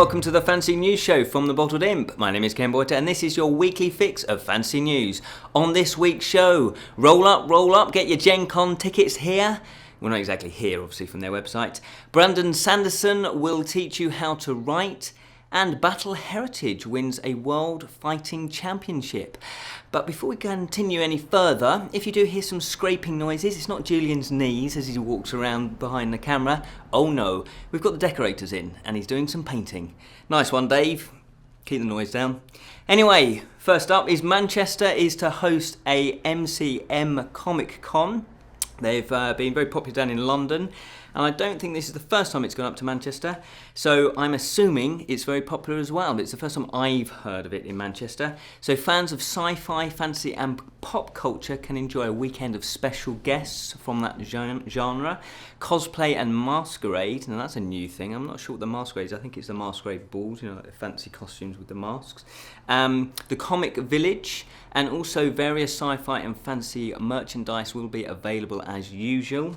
welcome to the Fancy News Show from the Bottled Imp. My name is Ken Boyter and this is your weekly fix of fancy news. On this week's show, roll up, get your GenCon tickets here. Well, not exactly here, obviously, from their website. Brandon Sanderson will teach you how to write, and Battle Heritage wins a World Fighting Championship. But before we continue any further, if you do hear some scraping noises, it's not Julian's knees as he walks around behind the camera. Oh no, we've got the decorators in, and he's doing some painting. Nice one, Dave. Keep the noise down. Anyway, first up is Manchester is to host a MCM Comic Con. They've been very popular down in London, and I don't think this is the first time it's gone up to Manchester, so I'm assuming it's very popular as well. It's the first time I've heard of it in Manchester. So fans of sci-fi, fantasy and pop culture can enjoy a weekend of special guests from that genre. Cosplay and masquerade, and that's a new thing. I'm not sure what the masquerade is. I think it's the masquerade balls, like the fancy costumes with the masks. The Comic Village, and also various sci-fi and fantasy merchandise will be available as usual.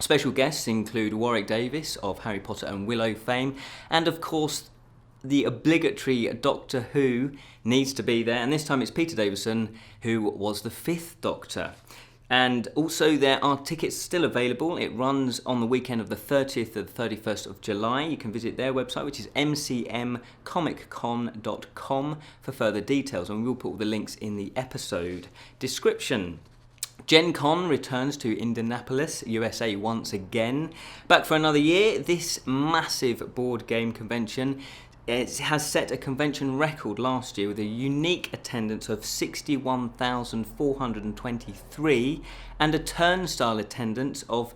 Special guests include Warwick Davis of Harry Potter and Willow fame, and of course the obligatory Doctor Who needs to be there, and this time it's Peter Davison, who was the 5th Doctor. And also there are tickets still available. It runs on the weekend of the 30th to the 31st of July. You can visit their website, which is mcmcomiccon.com, for further details, and we will put all the links in the episode description. GenCon returns to Indianapolis, USA once again. Back for another year, this massive board game convention has set a convention record last year with a unique attendance of 61,423 and a turnstile attendance of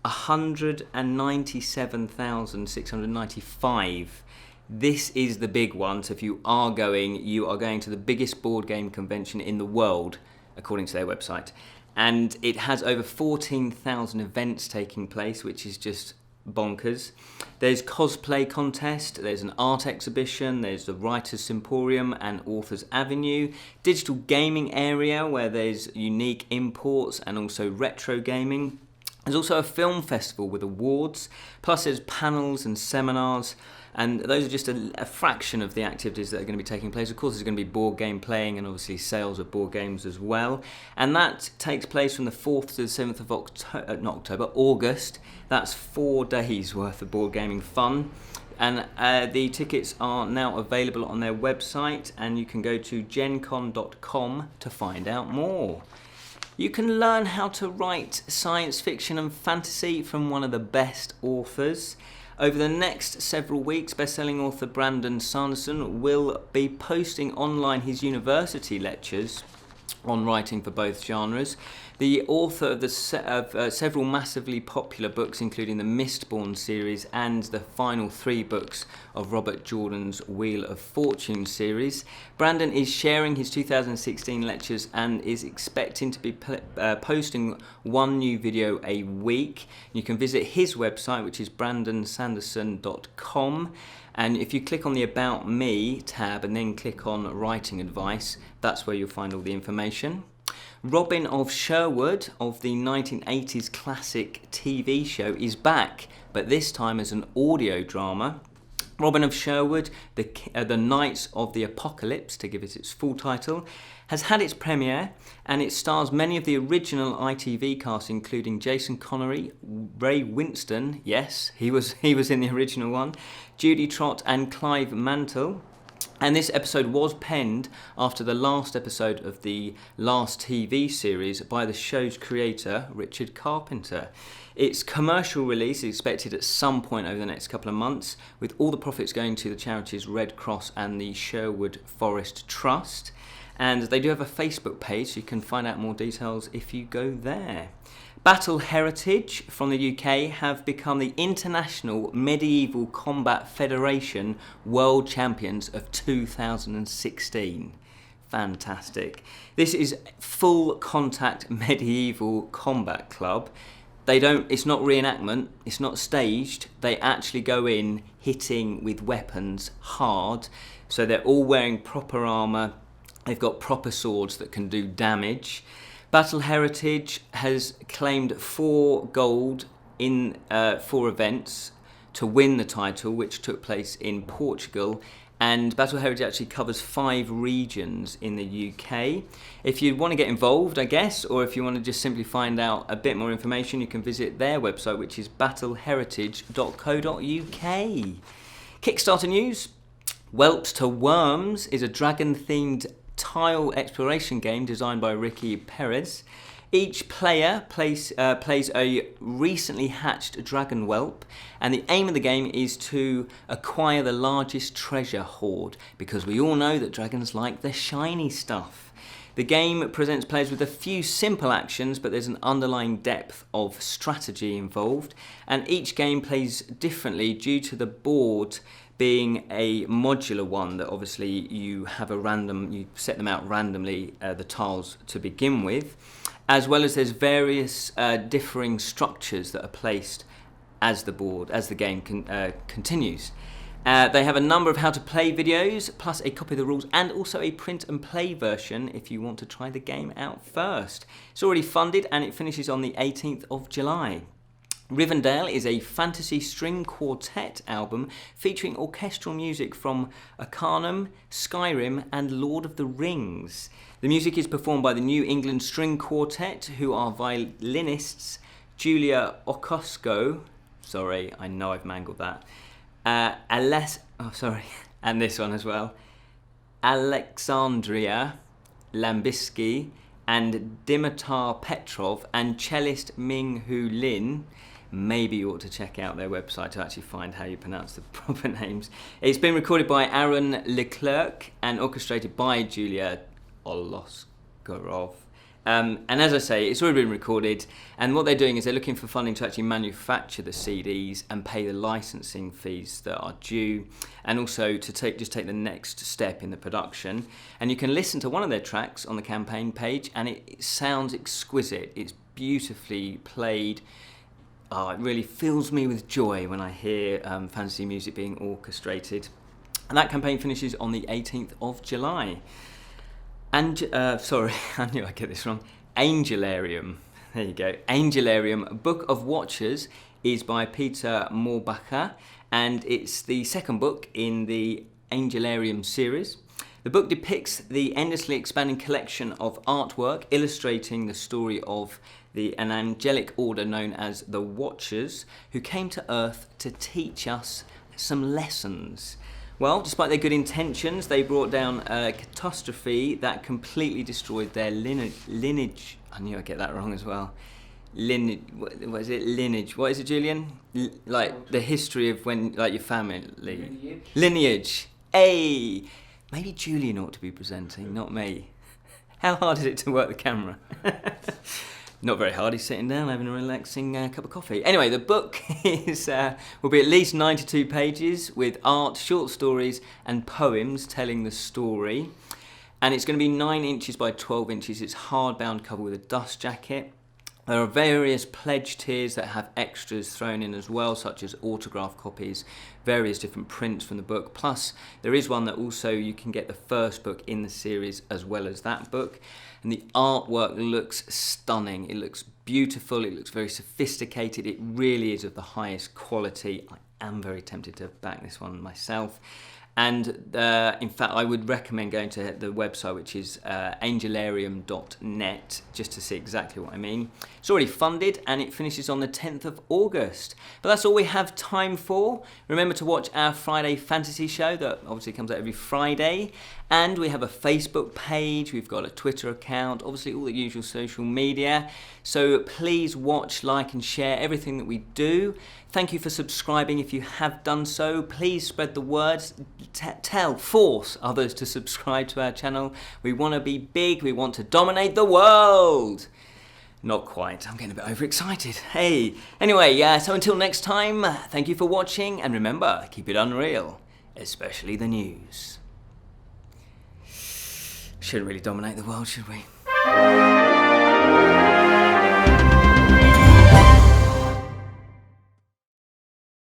197,695. This is the big one, so if you are going to the biggest board game convention in the world, according to their website. And it has over 14,000 events taking place, which is just bonkers. There's cosplay contest, there's an art exhibition, there's the Writers' Symposium and Authors Avenue, digital gaming area where there's unique imports and also retro gaming. There's also a film festival with awards, plus there's panels and seminars, and those are just a fraction of the activities that are going to be taking place. Of course, there's going to be board game playing and obviously sales of board games as well. And that takes place from the 4th to the 7th of August. That's 4 days worth of board gaming fun. And the tickets are now available on their website, and you can go to gencon.com to find out more. You can learn how to write science fiction and fantasy from one of the best authors. Over the next several weeks, best-selling author Brandon Sanderson will be posting online his university lectures on writing for both genres. The author of several massively popular books, including the Mistborn series and the final 3 books of Robert Jordan's Wheel of Fortune series. Brandon is sharing his 2016 lectures and is expecting to be posting 1 new video a week. You can visit his website, which is brandonsanderson.com. And if you click on the About Me tab and then click on Writing Advice, that's where you'll find all the information. Robin of Sherwood of the 1980s classic TV show is back, but this time as an audio drama. Robin of Sherwood, the Knights of the Apocalypse, to give it its full title, has had its premiere, and it stars many of the original ITV cast, including Jason Connery, Ray Winston, yes, he was in the original one, Judy Trott and Clive Mantle. And this episode was penned after the last episode of the last TV series by the show's creator, Richard Carpenter. Its commercial release is expected at some point over the next couple of months, with all the profits going to the charities Red Cross and the Sherwood Forest Trust. And they do have a Facebook page, so you can find out more details if you go there. Battle Heritage from the UK have become the International Medieval Combat Federation World Champions of 2016. Fantastic. This is full contact medieval combat club. It's not reenactment, it's not staged. They actually go in hitting with weapons hard. So they're all wearing proper armour. They've got proper swords that can do damage. Battle Heritage has claimed 4 gold in 4 events to win the title, which took place in Portugal. And Battle Heritage actually covers 5 regions in the UK. If you want to get involved, I guess, or if you want to just simply find out a bit more information, you can visit their website, which is battleheritage.co.uk. Kickstarter news. Whelps to Wyrms is a dragon-themed tile exploration game designed by Ricky Perez. Each player plays a recently hatched dragon whelp, and the aim of the game is to acquire the largest treasure hoard, because we all know that dragons like the shiny stuff. The game presents players with a few simple actions, but there's an underlying depth of strategy involved, and each game plays differently due to the board being a modular one that obviously you set them out randomly, the tiles to begin with, as well as there's various differing structures that are placed as the game continues. They have a number of how to play videos, plus a copy of the rules, and also a print and play version if you want to try the game out first. It's already funded and it finishes on the 18th of July. Rivendell is a fantasy string quartet album featuring orchestral music from Arcanum, Skyrim and Lord of the Rings. The music is performed by the New England String Quartet, who are violinists Julia Okosko, sorry, I know I've mangled that, and this one as well, Alexandria Lambisky and Dimitar Petrov, and cellist Ming-Hu Lin. Maybe you ought to check out their website to actually find how you pronounce the proper names. It's been recorded by Aaron Leclerc and orchestrated by Julia Oloskarov. And as I say, it's already been recorded, and what they're doing is they're looking for funding to actually manufacture the CDs and pay the licensing fees that are due, and also to take the next step in the production. And you can listen to one of their tracks on the campaign page, and it sounds exquisite. It's beautifully played. Oh, it really fills me with joy when I hear fantasy music being orchestrated. And that campaign finishes on the 18th of July. And I knew I'd get this wrong. Angelarium. There you go. Angelarium, Book of Watchers, is by Peter Mohrbacher, and it's the second book in the Angelarium series. The book depicts the endlessly expanding collection of artwork illustrating the story of an angelic order known as the Watchers, who came to Earth to teach us some lessons. Well, despite their good intentions, they brought down a catastrophe that completely destroyed their lineage. I knew I'd get that wrong as well. What is it? Lineage. What is it, Julian? Like the history of your family. Lineage. Hey! Maybe Julian ought to be presenting, not me. How hard is it to work the camera? Not very hard. He's sitting down having a relaxing cup of coffee. Anyway, the book will be at least 92 pages with art, short stories and poems telling the story. And it's going to be 9 inches by 12 inches. It's hardbound cover with a dust jacket. There are various pledge tiers that have extras thrown in as well, such as autograph copies, various different prints from the book. Plus, there is one that also you can get the first book in the series as well as that book. And the artwork looks stunning. It looks beautiful. It looks very sophisticated. It really is of the highest quality. I am very tempted to back this one myself. And in fact, I would recommend going to the website, which is angelarium.net, just to see exactly what I mean. It's already funded and it finishes on the 10th of August. But that's all we have time for. Remember to watch our Friday fantasy show that obviously comes out every Friday. And we have a Facebook page, we've got a Twitter account, obviously all the usual social media. So please watch, like and share everything that we do. Thank you for subscribing if you have done so. Please spread the word, force others to subscribe to our channel. We want to be big, we want to dominate the world. Not quite, I'm getting a bit overexcited. Hey, anyway, so until next time, thank you for watching, and remember, keep it unreal, especially the news. Shouldn't really dominate the world, should we?